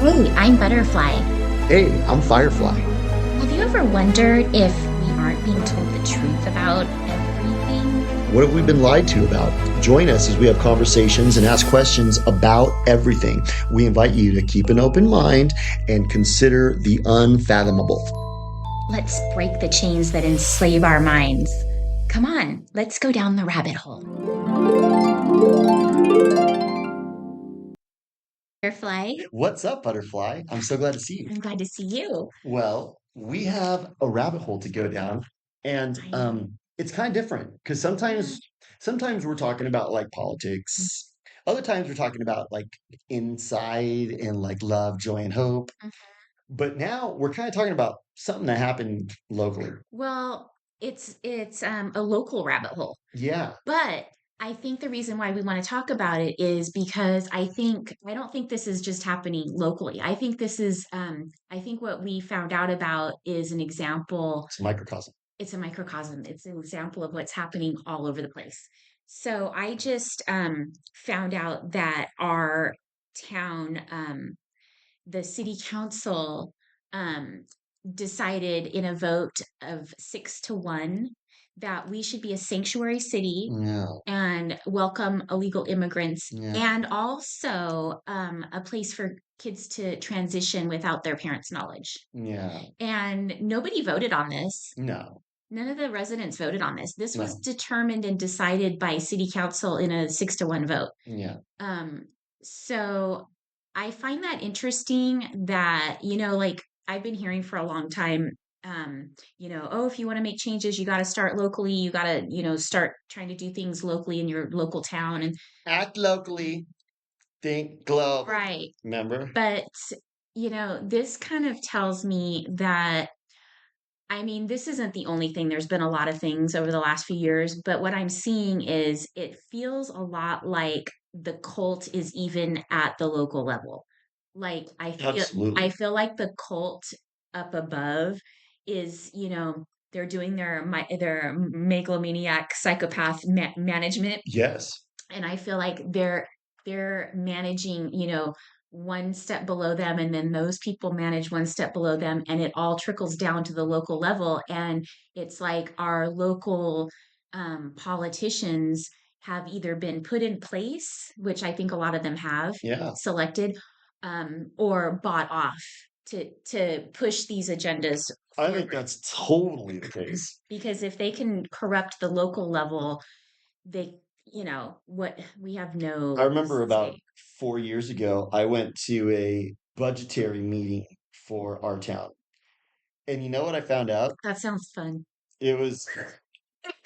Hey, I'm Butterfly. Hey, I'm Firefly. Have you ever wondered if we aren't being told the truth about everything? What have we been lied to about? Join us as we have conversations and ask questions about everything. We invite you to keep an open mind and consider the unfathomable. Let's break the chains that enslave our minds. Come on, let's go down the rabbit hole. Butterfly, What's up, Butterfly? I'm so glad to see you. I'm glad to see you. Well, we have a rabbit hole to go down, and I know. it's kind of different because Yeah. sometimes we're talking about like politics. Other times we're talking about like inside and like love, joy, and hope. Mhm. But now we're kind of talking about something that happened locally. Well, it's a local rabbit hole. Yeah, But I think the reason why we want to talk about it is because I don't think this is just happening locally. I think what we found out about is an example, it's a microcosm. it's a microcosm. It's an example of what's happening all over the place. So I just found out that our town, the city council um, decided in a vote of 6-1 that we should be a sanctuary city Yeah, and welcome illegal immigrants yeah, and also a place for kids to transition without their parents' knowledge. yeah. And nobody voted on this. No, None of the residents voted on this. This was no, determined and decided by city council in a 6-1 vote. yeah. Um, so I find that interesting that, like I've been hearing for a long time, oh, if you want to make changes, you got to start locally. You got to, start trying to do things locally in your local town. And Act locally, think global. right. Remember? But, this kind of tells me that I mean, this isn't the only thing. There's been a lot of things over the last few years, but what I'm seeing is it feels a lot like the cult is even at the local level. Like I Absolutely. feel like the cult up above is, they're doing their megalomaniac psychopath management, Yes. and I feel like they're managing, one step below them, and then those people manage one step below them, and it all trickles down to the local level. And it's like our local politicians have either been put in place, which I think a lot of them have Yeah. selected, or bought off to push these agendas I think forward. that's totally the case. Because if they can corrupt the local level, they, what we have I no remember about say. 4 years ago, I went to a budgetary meeting for our town. And you know what I found out? That sounds fun. It was,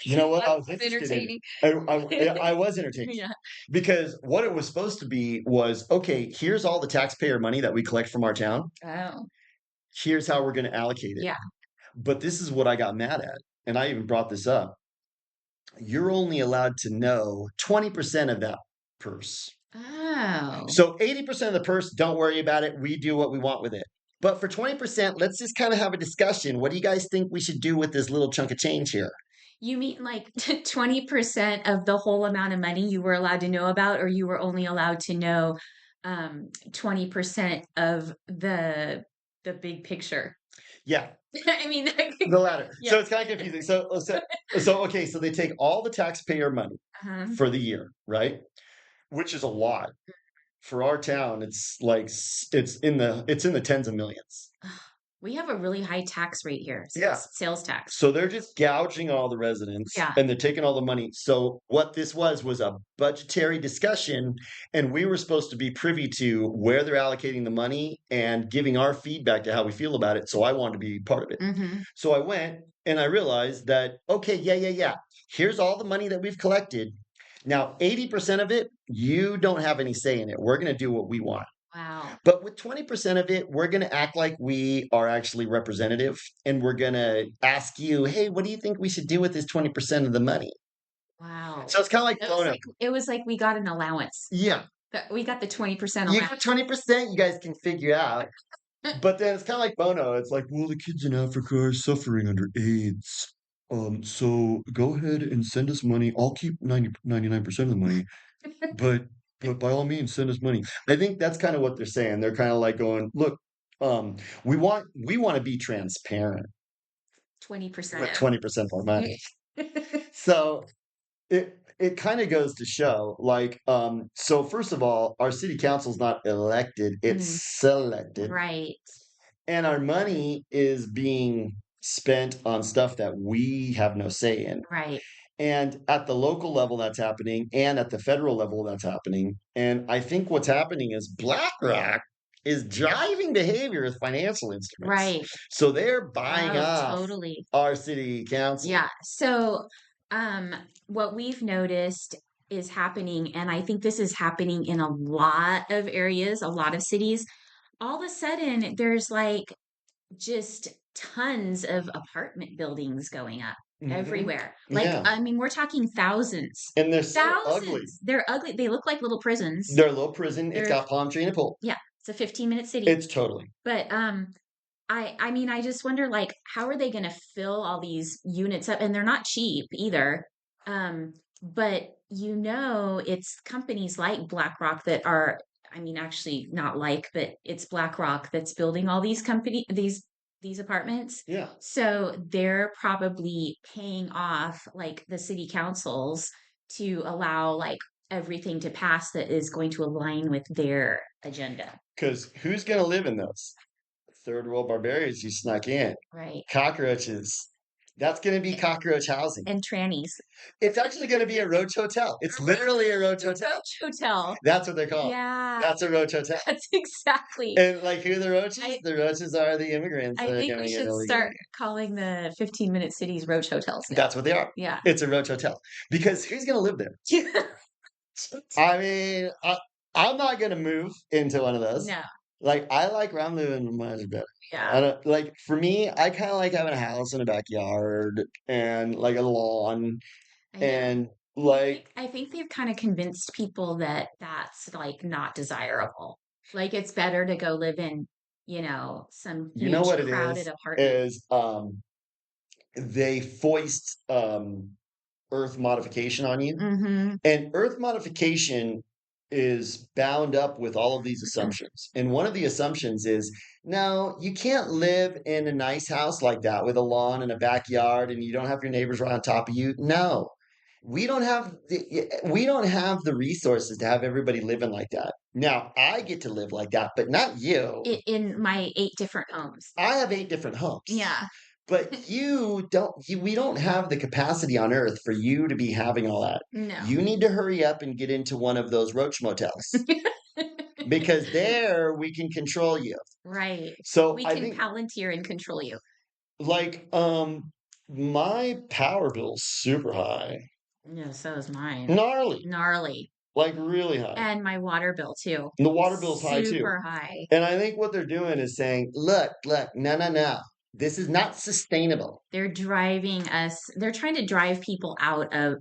you know what I That's was interested in? entertaining. I was entertained Yeah. because what it was supposed to be was, okay, here's all the taxpayer money that we collect from our town. Oh, Here's how we're going to allocate it. yeah. But this is what I got mad at. And I even brought this up. You're only allowed to know 20% of that purse. Oh, So 80% of the purse, don't worry about it. We do what we want with it. But for 20%, let's just kind of have a discussion. What do you guys think we should do with this little chunk of change here? you mean like 20% of the whole amount of money you were allowed to know about, or you were only allowed to know 20% of the big picture? Yeah, I mean, the latter. yeah. So it's kind of confusing. So okay, so they take all the taxpayer money Uh-huh. for the year, right? Which is a lot. For our town, it's like it's in the tens of millions. We have a really high tax rate here, Yeah. sales tax. So they're just gouging all the residents Yeah. and they're taking all the money. So what this was a budgetary discussion, and we were supposed to be privy to where they're allocating the money and giving our feedback to how we feel about it. So I wanted to be part of it. Hmm. So I went and I realized that, okay, yeah, yeah, yeah. Here's all the money that we've collected. Now, 80% of it, you don't have any say in it. We're going to do what we want. Wow. But with 20% of it, we're going to act like we are actually representative and we're going to ask you, hey, what do you think we should do with this 20% of the money? Wow. So it's kind of like It was Bono. like it was like we got an allowance. Yeah, We got the 20% you allowance. got 20%, you guys can figure out. But then it's kind of like Bono. It's like, well, the kids in Africa are suffering under AIDS. So go ahead and send us money. I'll keep 99% of the money, but but by all means, send us money. I think that's kind of what they're saying. They're kind of like going, look, um, we want to be transparent 20% with of 20% more money. So it kind of goes to show, like, so first of all, our city council's not elected, Mm, it's selected, right, and our money is being spent on stuff that we have no say in. right. And at the local level, that's happening, and at the federal level, that's happening. And I think what's happening is BlackRock is driving behavior with financial instruments. Right. So they're buying Oh, off totally. our city council. Yeah. So, um, what we've noticed is happening, and I think this is happening in a lot of areas, a lot of cities. All of a sudden, there's like just tons of apartment buildings going up Hmm. everywhere. Like, Yeah. I mean, we're talking thousands. And they're so ugly. Thousands. They're ugly. They look like little prisons. They're a little prison. It's They're, got palm tree and a pool. yeah, it's a 15-minute city. It's totally. But I mean, I just wonder like how are they going to fill all these units up, and they're not cheap either. But it's companies like BlackRock that are, I mean, actually not like, but it's BlackRock that's building all these apartments. Yeah. So they're probably paying off like the city councils to allow like everything to pass that is going to align with their agenda. Because who's going to live in those? Third world barbarians who snuck in. Right. Cockroaches. That's going to be cockroach housing. And trannies. It's actually going to be a roach hotel. It's literally a roach hotel. Roach hotel. That's what they're called. Yeah, That's a roach hotel. that's exactly. And like who are the roaches? I The roaches are the immigrants I that are think we coming in should illegally. start calling the 15-minute cities roach hotels now. That's what they are. Yeah. It's a roach hotel. Because who's going to live there? I mean, I'm not going to move into one of those. No. Like, I like where I'm living much better. I Yeah. don't like, for me, I kind of like having a house and a backyard and like a lawn I know. and like, I think they've kind of convinced people that that's like not desirable. Like it's better to go live in, some you know huge what it crowded is? apartment. Is they foist earth modification on you. Mm-hmm. And earth modification is bound up with all of these assumptions. And one of the assumptions is no, you can't live in a nice house like that with a lawn and a backyard and you don't have your neighbors right on top of you. No. We don't have the resources to have everybody living like that. Now, I get to live like that, but not you. In my 8 different homes. I have 8 different homes. Yeah. But we don't have the capacity on earth for you to be having all that. No. You need to hurry up and get into one of those roach motels because there we can control you. Right. So We I can think Palantir and control you. like my power bill's super high. Yeah, so is mine. Gnarly. Gnarly. Like really high. And my water bill too. And the water bill's high too. Super high. And I think what they're doing is saying, look, no. This is not sustainable. They're trying to drive people out of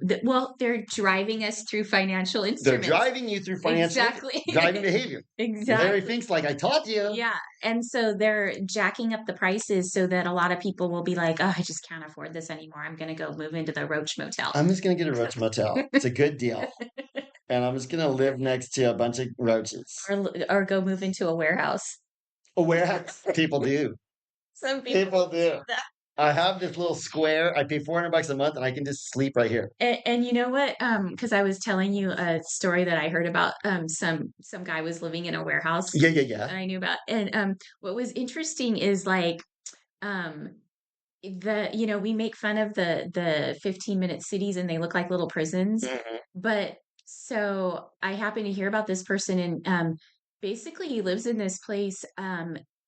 they're driving us through financial They're instruments. driving you through financial Exactly. driving behavior. Exactly. Larry Fink's like, I taught you. Yeah. And so they're jacking up the prices so that a lot of people will be like, oh, I just can't afford this anymore. I'm going to go move into the Roach Motel. I'm just going to get a roach motel. It's a good deal. And I'm just going to live next to a bunch of roaches. Or go move into a warehouse. A warehouse? People do. Some people do. I have this little square. I pay $400 a month and I can just sleep right here. And you know what? Because I was telling you a story that I heard about some guy was living in a warehouse. Yeah. That I knew about. And what was interesting is like um we make fun of the 15-minute cities and they look like little prisons. Mm-hmm. But so I happened to hear about this person and basically he lives in this place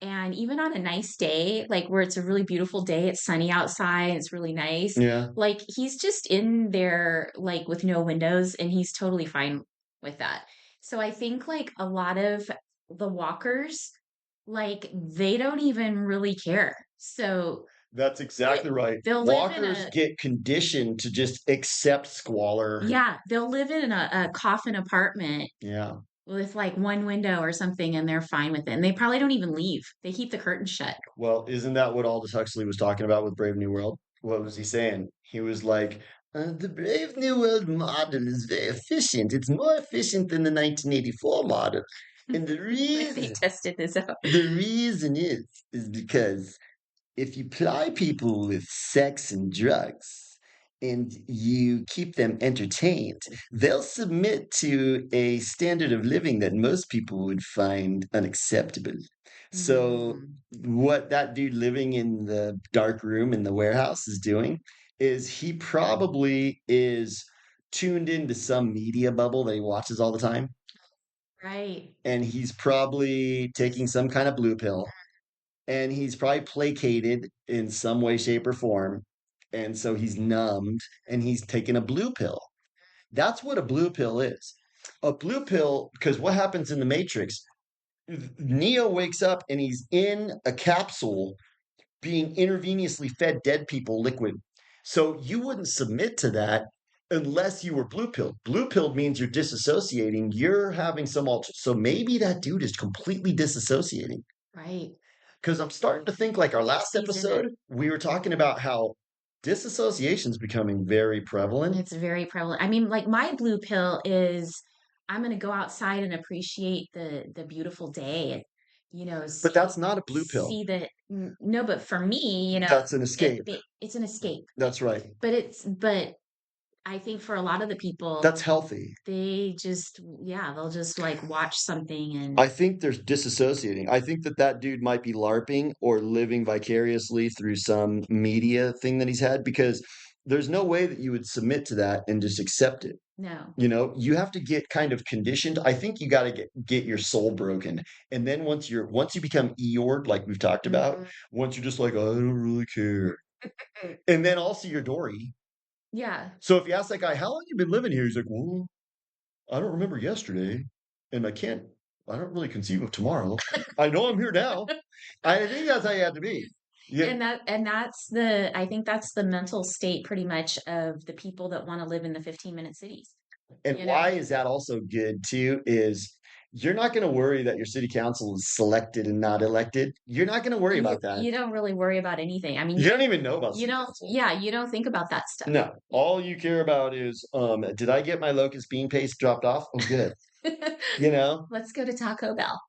and even on a nice day, like where it's a really beautiful day, it's sunny outside, it's really nice. Yeah. Like he's just in there like with no windows and he's totally fine with that. So I think like a lot of the walkers, like they don't even really care. So That's exactly right. they'll live in Walkers get conditioned to just accept squalor. yeah, they'll live in a coffin apartment Yeah. with like one window or something and they're fine with it. And they probably don't even leave. They keep the curtains shut. Well, isn't that what Aldous Huxley was talking about with Brave New World? What was he saying? He was like, The Brave New World model is very efficient. It's more efficient than the 1984 model. And the They reason, tested this out. the reason is because if you ply people with sex and drugs and you keep them entertained, they'll submit to a standard of living that most people would find unacceptable. So, Mm, what that dude living in the dark room in the warehouse is doing is he probably is tuned into some media bubble that he watches all the time. right. And he's probably taking some kind of blue pill and he's probably placated in some way, shape, or form. And so he's numbed and he's taken a blue pill. That's what a blue pill is. A blue pill, because what happens in the Matrix? Neo wakes up and he's in a capsule being intravenously fed dead people liquid. So you wouldn't submit to that unless you were blue pilled. Blue pilled means you're disassociating. You're having some alter. So maybe that dude is completely disassociating. Right. Because I'm starting to think like our last He's in it. episode, we were talking about how disassociation is becoming very prevalent, It's very prevalent. I mean, like my blue pill is I'm going to go outside and appreciate the beautiful day and but see that's not a blue pill. see the no, but for me, That's an escape. it's an escape. That's right. But I think for a lot of the people, That's healthy. they just yeah, they'll just like watch something and I think there's disassociating. I think that that dude might be LARPing or living vicariously through some media thing that he's had because there's no way that you would submit to that and just accept it. no. You have to get kind of conditioned. I think you got to get your soul broken. And then once you become Eeyore, like we've talked about, Mhm. once you're just like, "Oh, I don't really care." And then also you're Dory. Yeah. So if you ask that guy, how long you been living here? He's like, well, I don't remember yesterday. And I don't really conceive of tomorrow. I know I'm here now. I think that's how you have to be. Yeah. And that's the I think that's the mental state pretty much of the people that want to live in the 15-minute cities, And you why know? is that also good too? Is you're not going to worry that your city council is selected and not elected. You're not going to worry You about that. you don't really worry about anything. I mean, You don't even know about you city don't council. yeah, you don't think about that stuff. No, all you care about is, did I get my locust bean paste dropped off? Oh, good. You know, Let's go to Taco Bell.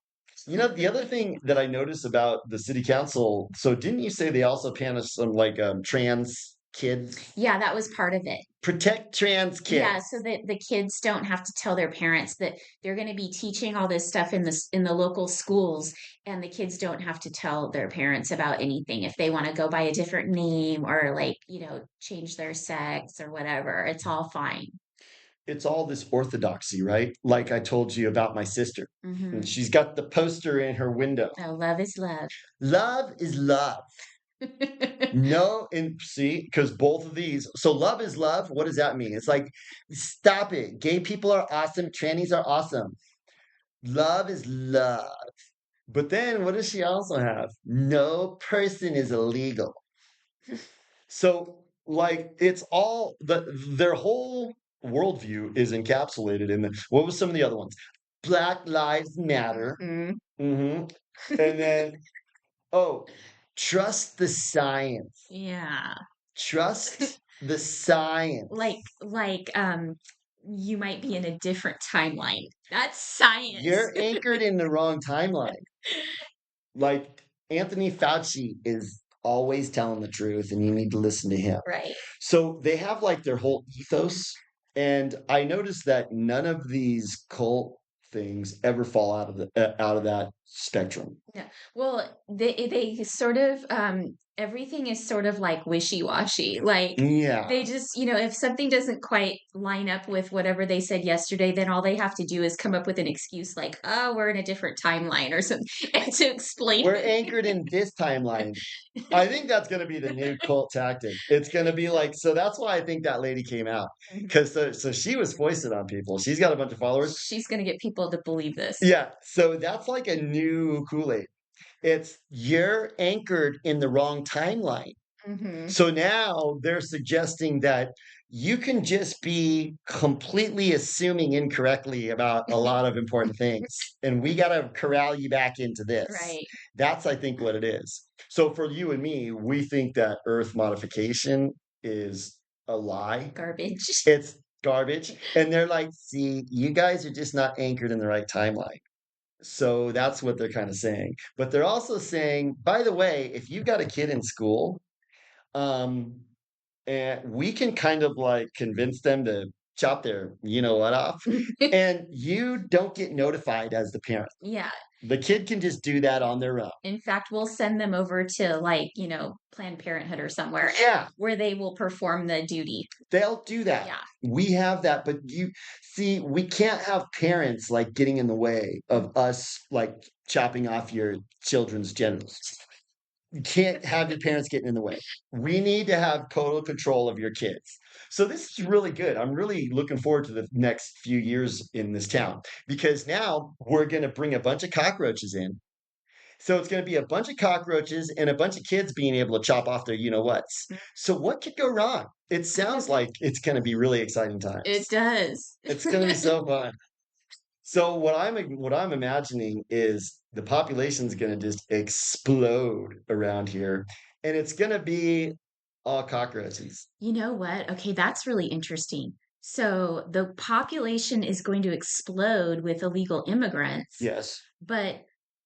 the other thing that I noticed about the city council. So, didn't you say they also punish some like trans kids? Yeah, that was part of it. Protect trans Yeah, so kids. that the kids don't have to tell their parents that they're going to be teaching all this stuff in the local schools, and the kids don't have to tell their parents about anything if they want to go by a different name or like, change their sex or whatever. It's all fine. It's all this orthodoxy, right? Like I told you about my sister. And Hmm. she's got the poster in her window. Oh, love is love. Love is love. No, and see, because both of these, so love is love. What does that mean? It's like, stop it. Gay people are awesome. Trannies are awesome. Love is love. But then what does she also have? No person is illegal. So, like, it's all their whole worldview is encapsulated in the what was some of the other ones? Black Lives Matter. Hmm. Hmm. And then, oh, trust the science. Yeah. Trust the science. Like you might be in a different timeline. That's science. You're anchored in the wrong timeline. Like Anthony Fauci is always telling the truth, and you need to listen to him. Right. So they have like their whole ethos. And I noticed that none of these cult things ever fall out of that spectrum. Yeah. Well, they sort of everything is sort of like wishy-washy. Like Yeah. they just, if something doesn't quite line up with whatever they said yesterday, then all they have to do is come up with an excuse like, "Oh, we're in a different timeline" or something and to explain We're it. anchored in this timeline. I think that's going to be the new cult tactic. It's going to be like, so that's why I think that lady came out Mhm. because so she was foisted on people. She's got a bunch of followers. She's going to get people to believe this. Yeah. So that's like a new Kool-Aid. It's you're anchored in the wrong timeline. Hmm. So now they're suggesting that you can just be completely assuming incorrectly about a lot of important things. And we got to corral you back into this. Right. That's, I think, what it is. So for you and me, we think that Earth modification is a lie. Garbage. It's garbage. And they're like, see, you guys are just not anchored in the right timeline. So that's what they're kind of saying. But they're also saying, by the way, if you've got a kid in school, um, and we can kind of like convince them to chop their you know what off, and you don't get notified as the parent. Yeah. The kid can just do that on their own. In fact, we'll send them over to like, Planned Parenthood or somewhere Yeah, where they will perform the duty. they'll do that. Yeah. We have that, but you see, we can't have parents like getting in the way of us like chopping off your children's genitals. You can't have your parents getting in the way. We need to have total control of your kids. So this is really good. I'm really looking forward to the next few years in this town because now we're going to bring a bunch of cockroaches in. So it's going to be a bunch of cockroaches and a bunch of kids being able to chop off their you know whats. So what could go wrong? It sounds like it's going to be really exciting It times. does. It's going to be so fun. So what I'm imagining is the population's gonna just explode around here, and it's gonna be all cockroaches. You know what? Okay, that's really interesting. So the population is going to explode with illegal immigrants, Yes, but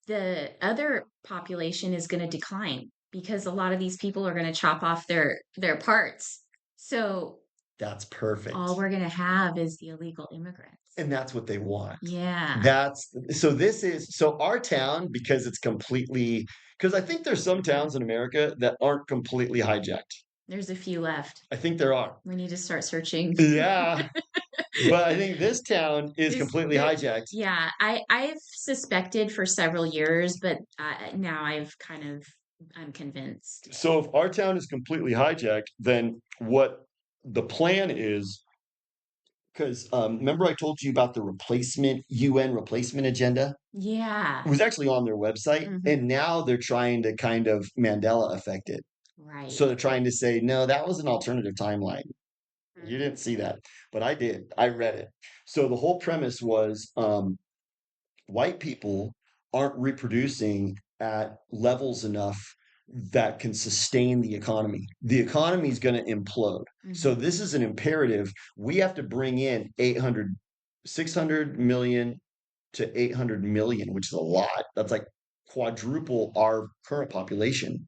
the other population is going to decline because a lot of these people are going to chop off their parts. So that's all perfect. we're going to have is the illegal immigrants. And that's what they want. Yeah. That's so this is so our town, because it's completely because I think there's some towns in America that aren't completely hijacked. There's a few left. I think there are. We need to start searching. Yeah, but I think this town is This, completely there, hijacked. yeah, I've suspected for several years, but now I'm convinced. So if our town is completely hijacked, then what the plan is, because remember I told you about the replacement UN replacement agenda? Yeah. It was actually on their website, Hmm. and now they're trying to kind of Mandela affect it. Right. So they're trying to say, no, that was an alternative timeline. You didn't see that, but I did. I read it. So the whole premise was white people aren't reproducing at levels enough that can sustain the economy. The economy is going to implode. So Hmm. this is an imperative. We have to bring in 600 million to 800 million, which is a lot. That's like quadruple our current population.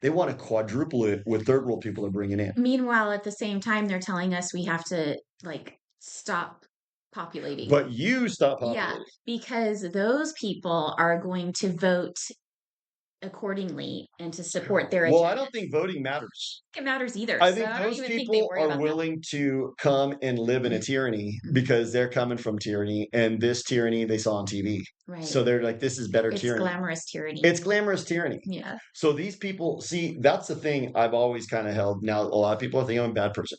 They want to quadruple it with third world people are bringing in. Meanwhile, at the same time, they're telling us we have to like stop populating. But you stop Yeah, populating. because those people are going to vote accordingly and to support their Well, I agenda. don't think voting matters. It matters either. I So think I don't those even think they people worry are about that. willing to come and live in a tyranny Mhm. because they're coming from tyranny, and this tyranny they saw on TV. Right. So they're like, this is better It's tyranny. glamorous tyranny. It's glamorous tyranny. Yeah. So these people, see, that's the thing I've always kind of held. Now, a lot of people think I'm a bad person.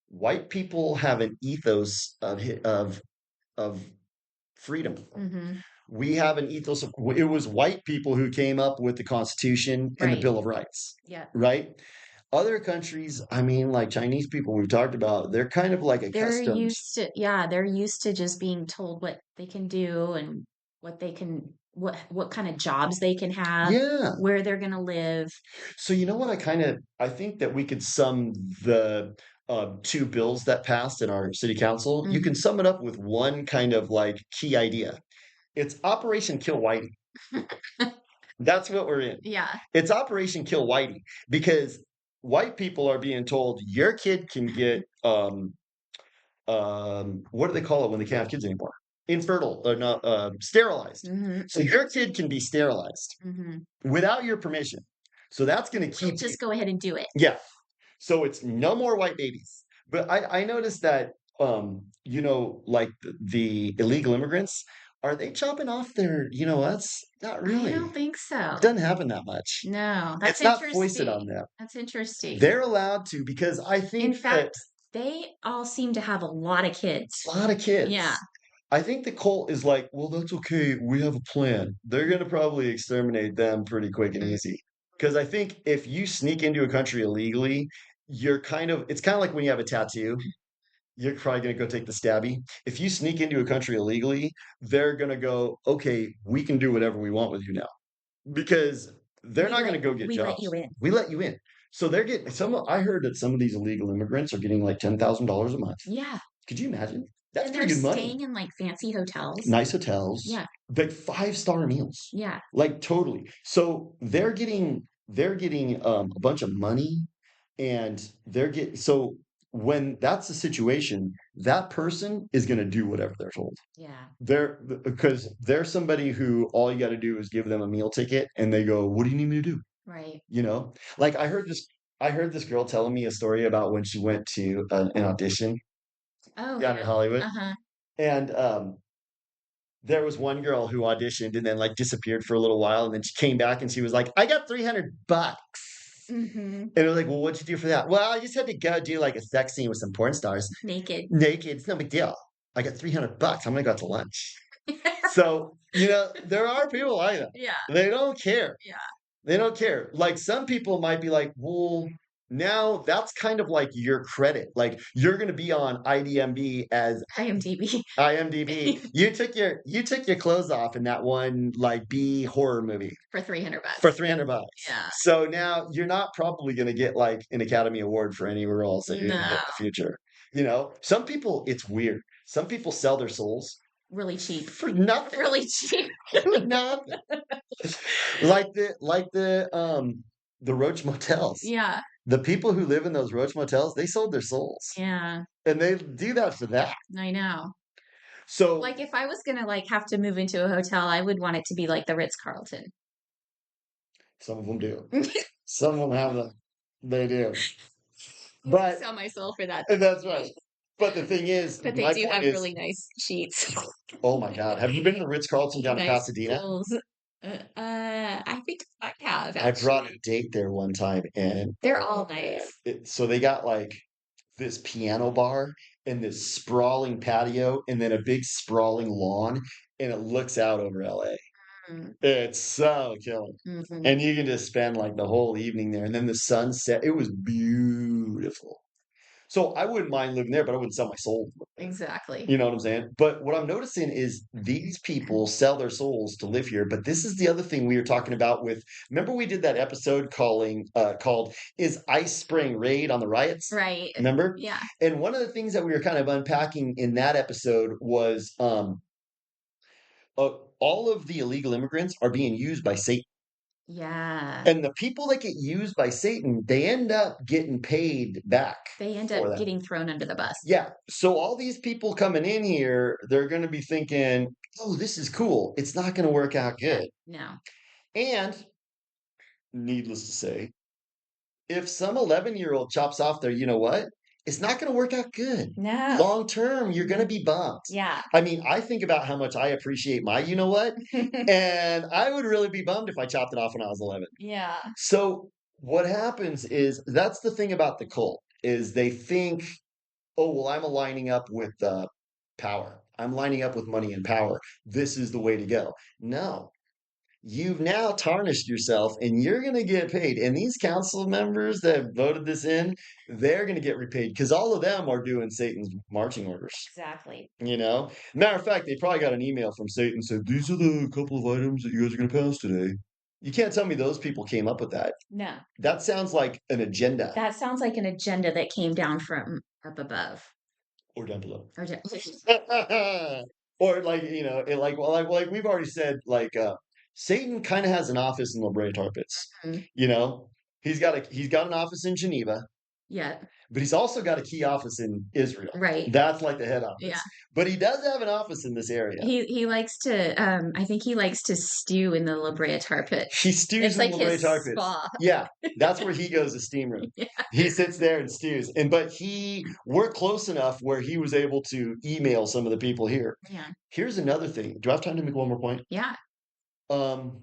White people have an ethos of freedom. Hmm. We have an ethos of it was white people who came up with the Constitution and the Right. Bill of Rights, Yeah. right? Other countries, I mean, like Chinese people we've talked about, they're kind of like They're accustomed. used to, yeah, they're used to just being told what they can do and what they can, what kind of jobs they can have, Yeah. where they're going to live. So you know what I think that we could sum the two bills that passed in our city council. You can Hmm. sum it up with one kind of like key idea. It's Operation Kill Whitey. That's what we're in. Yeah. It's Operation Kill Whitey because white people are being told your kid can get what do they call it when they can't have kids anymore? Infertile or not sterilized. Hmm. So your kid can be sterilized Hmm. without your permission. So that's going to We'll keep you. just go ahead and do it. Yeah. So it's no more white babies. But I noticed that like the illegal immigrants, are they chopping off their, that's not I really. don't think It so. doesn't happen that much. No, that's It's not foisted interesting. on them. That's interesting. They're allowed to because I In think that fact, they all seem to have a lot of kids. a lot of Yeah. kids. I think the cult is like, well, that's okay. We have a plan. They're going to probably exterminate them pretty quick and Mhm. easy. Because I think if you sneak into a country illegally, it's kind of like when you have a tattoo, you're probably going to go take the stabby. If you sneak into a country illegally, they're going to go, okay, we can do whatever we want with you now because they're not going to go get We let jobs. you in. We let you in. So they're getting I heard that some of these illegal immigrants are getting like $10,000 a month. Yeah. Could you imagine? That's And they're pretty good money. staying in like fancy hotels. Nice hotels, Yeah. like five-star meals. Yeah. Like totally. So they're getting a bunch of money and so when that's the situation, that person is going to do whatever they're told. Yeah. Because they're somebody who all you got to do is give them a meal ticket and they go, "What do you need me to do?" Right. You know, like I heard this girl telling me a story about when she went to an audition Oh, down in yeah. Hollywood, Uh-huh. and there was one girl who auditioned and then like disappeared for a little while, and then she came back and she was like, "I got $300." Mm-hmm. And I was like, "Well, what'd you do for that?" "Well, I just had to go do like a sex scene with some porn stars, Naked. naked. It's no big deal. I got $300. I'm gonna go out to lunch." So, there are people like that. Yeah. They don't care. Yeah. They don't care. Like some people might be like, well, now that's kind of like your credit. Like you're going to be on IDMB as IMDb. IMDb. You took your clothes off in that one like B horror movie For 300 for bucks. $300. Yeah. So now you're not probably going to get like an Academy Award for any roles that you're going to get No. in the future. Some people, it's weird. Some people sell their souls Really cheap. for nothing. Really cheap. For nothing. Like the Roach motels. Yeah. The people who live in those Roach motels, they sold their souls. Yeah. And they do that for that. I know. So Like if I was gonna like have to move into a hotel, I would want it to be like the Ritz-Carlton. some of them do. Some of them have them. They do. I would But sell my soul for that. that's right. But the thing is, But they my do point have is, really nice sheets. oh my God, have you been to the Ritz-Carlton down in Nice Pasadena? pills. I think I have I brought a actually. date there one time, and They're all oh man, nice. so they got like this piano bar and this sprawling patio, and then a big sprawling lawn, and it looks out over LA. Mm, It's so killer. mhm. And you can just spend like the whole evening there. And then the sunset, it was beautiful. So I wouldn't mind living there, but I wouldn't sell my soul to live there. Exactly. You know what I'm saying? But what I'm noticing is these people sell their souls to live here. But this is the other thing we were talking about with, remember we did that episode called Is Ice Spraying Raid on the Riots? Right. Remember? Yeah. And one of the things that we were kind of unpacking in that episode was uh, all of the illegal immigrants are being used by Satan. Yeah. And the people that get used by Satan, they end up getting paid back They end for up that. getting thrown under the bus. Yeah. So all these people coming in here, they're going to be thinking, oh, this is cool. It's not going to work out Yeah. good. No. And needless to say, if some 11-year-old chops off their, you know what? It's not going to work out good. No. Long term, you're going to be bummed. Yeah. I mean, I think about how much I appreciate my, you know what? And I would really be bummed if I chopped it off when I was 11. Yeah. So what happens is that's the thing about the cult is they think, oh, well, I'm aligning up with power. I'm lining up with money and power. This is the way to go. No, you've now tarnished yourself and you're going to get paid. And these council members that voted this in, they're going to get repaid because all of them are doing Satan's marching orders. Exactly. Matter of fact, they probably got an email from Satan said, these are the couple of items that you guys are going to pass today. You can't tell me those people came up with that. No. That sounds like an agenda That sounds like an agenda that came down from up above. or down below. Or Or like, like we've already said, like Satan kind of has an office in La Brea Tar Pits. Mhm. He's got an office in Geneva, Yeah. but he's also got a key office in Israel. Right. That's like the head office. Yeah. But he does have an office in this area. He likes to I think he likes to stew in the La Brea tar pit. He stews It's in like La Brea his Tar Pits. spa. Yeah, that's where he goes to steam room. Yeah. He sits there and stews. But we're close enough where he was able to email some of the people here. Yeah. Here's another thing. Do I have time to make one more point? Yeah. Um,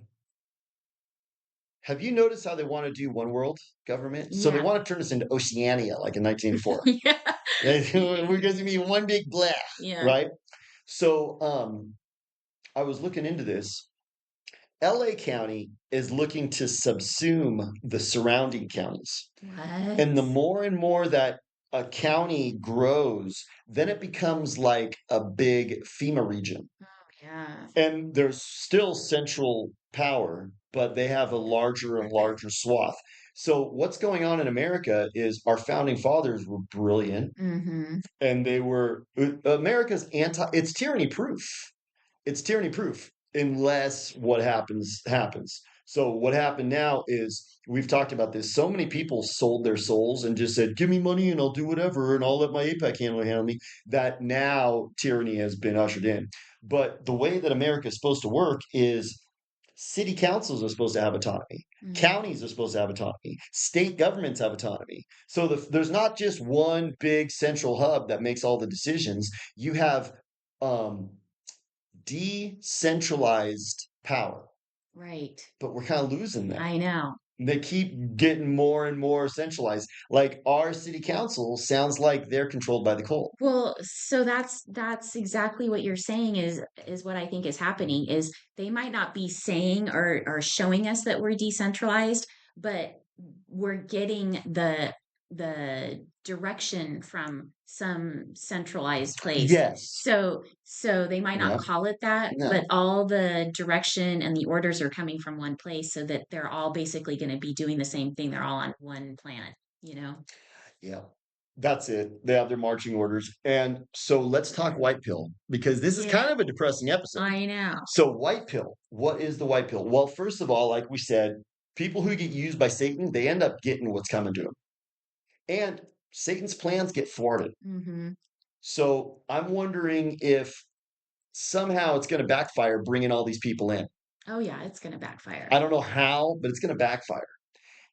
have you noticed how they want to do one world government? So they Yeah. want to turn us into Oceania, like in 1984. Yeah. We're going to be one big bleh, Yeah. right? So I was looking into this. LA County is looking to subsume the surrounding counties. And the What? more and more that a county grows, then it becomes like a big FEMA region. Yeah. And there's still central power, but they have a larger and larger swath. So what's going on in America is our founding fathers were brilliant, Mm-hmm. and they were America's anti. It's tyranny proof. It's tyranny proof unless what happens happens. So what happened now is we've talked about this. So many people sold their souls and just said, "Give me money and I'll do whatever, and I'll let my APAC handle me." That now tyranny has been ushered in. But the way that America is supposed to work is city councils are supposed to have autonomy. Mm-hmm. Counties are supposed to have autonomy. State governments have autonomy. So there's not just one big central hub that makes all the decisions. You have um, decentralized power, Right. but we're kind of losing that. I know. They keep getting more and more centralized. Like our city council sounds like they're controlled by the cold. Well, so that's exactly what you're saying is what I think is happening is they might not be saying or showing us that we're decentralized, but we're getting the direction from some centralized place. Yes. So they might not Yeah. call it that, but No. all the direction and the orders are coming from one place so that they're all basically going to be doing the same thing. They're all on one planet, you know? Yeah. That's it. They have their marching orders. And so let's talk white pill because this is Yeah, kind of a depressing episode. I know. So, white pill, what is the white pill? Well, first of all, like we said, people who get used by Satan, they end up getting what's coming to them. And Satan's plans get thwarted. Mhm. So, I'm wondering if somehow it's going to backfire bringing all these people in. Oh, yeah, it's gonna backfire. I don't know how, but it's going to backfire.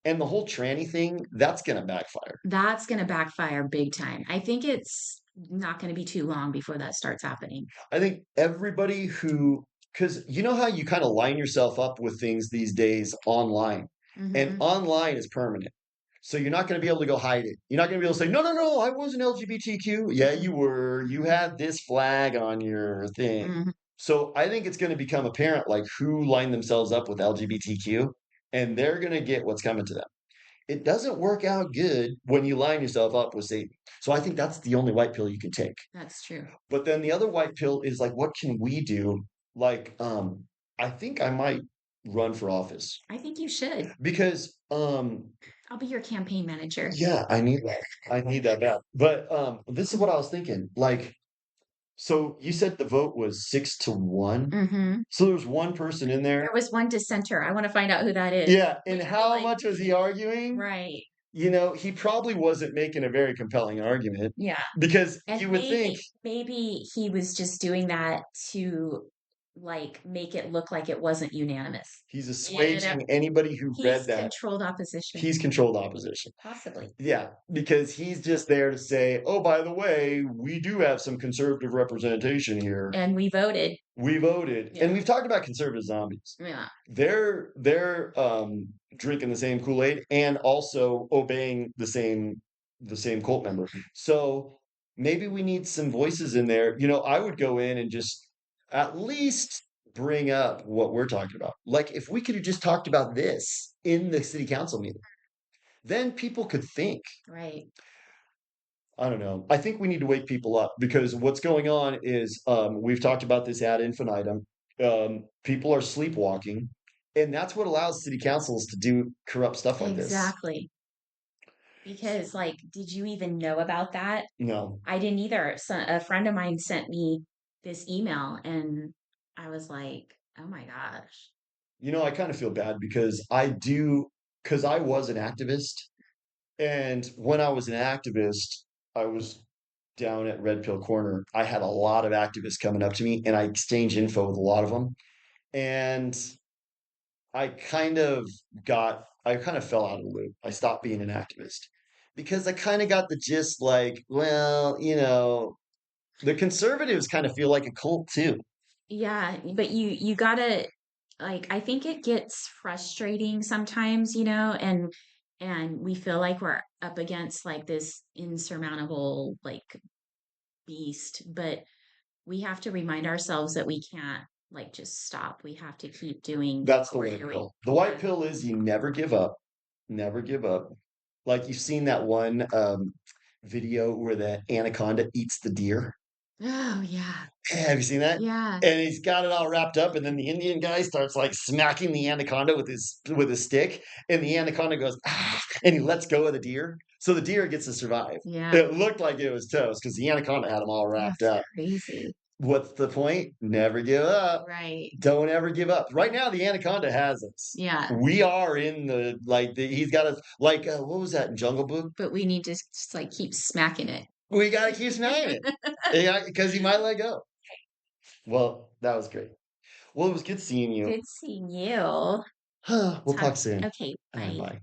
And the whole tranny thing, that's going to backfire. That's gonna backfire big time. I think it's not gonna be too long before that starts happening. I think everybody who, because you know how you kind of line yourself up with things these days online, and Mhm. online is permanent. So you're not going to be able to go hide it. You're not going to be able to say, no, no, no, I wasn't LGBTQ. Yeah, Mhm. you were. You had this flag on your thing. Mhm. So I think it's going to become apparent like who lined themselves up with LGBTQ, and they're going to get what's coming to them. It doesn't work out good when you line yourself up with Satan. So I think that's the only white pill you can take. That's true. But then the other white pill is like, what can we do? Like, I think I might run for office I think you should. because, I'll be your campaign manager. yeah, I need that. I need that bad. But this is what I was thinking. Like, so you said the vote was 6-1. Mhm. So there was one person in there. There was one dissenter. I wanna find out who that is. Yeah, and Like, I feel how like much was he arguing? right. You know, he probably wasn't making a very compelling argument Yeah. because And you would think maybe he was just doing that to, like, make it look like it wasn't unanimous. he's You know? assuaging anybody who read He's that. controlled opposition, He's controlled opposition. possibly. Yeah, because he's just there to say, "Oh, by the way, we do have some conservative representation here. And we voted. We voted." And Yeah. we've talked about conservative zombies. Yeah. They're drinking the same Kool-Aid and also obeying the same cult member. So maybe we need some voices in there. You know, I would go in and just at least bring up what we're talking about. Like if we could have just talked about this in the city council meeting, then people could think. Right. I don't know. I think we need to wake people up because what's going on is we've talked about this ad infinitum. People are sleepwalking, and that's what allows city councils to do corrupt stuff like this. Exactly. Because, like, did you even know about that? No, I didn't either. So a friend of mine sent me this email, and I was like, oh my gosh. I kind of feel bad because I was an activist, and when I was an activist, I was down at Red Pill Corner. I had a lot of activists coming up to me, and I exchanged info with a lot of them, and I kind of fell out of the loop. I stopped being an activist because I kind of got the gist like, well, the conservatives kind of feel like a cult too. Yeah, but you gotta like I think it gets frustrating sometimes, and we feel like we're up against like this insurmountable like beast, but we have to remind ourselves that we can't like just stop. We have to keep doing That's what the we're white doing. pill. The white Yeah. pill is you never give up, never give up. Like you've seen that one video where the anaconda eats the deer. Oh, yeah. Have you seen that? Yeah. And he's got it all wrapped up, and then the Indian guy starts like smacking the anaconda with his stick, and the anaconda goes, ah, and he lets go of the deer. So the deer gets to survive. Yeah. It looked like it was toast because the anaconda had him all wrapped That's up. crazy. What's the point? Never give up. Right. Don't ever give up. Right now, the anaconda has us. Yeah. We are in he's got us like what was that in Jungle Book? But we need to just like keep smacking it. We gotta keep smacking it. Yeah, because he might let go. Well, that was great. Well, it was good seeing you. Good seeing you. We'll Talk. talk soon. Okay. Bye. Bye.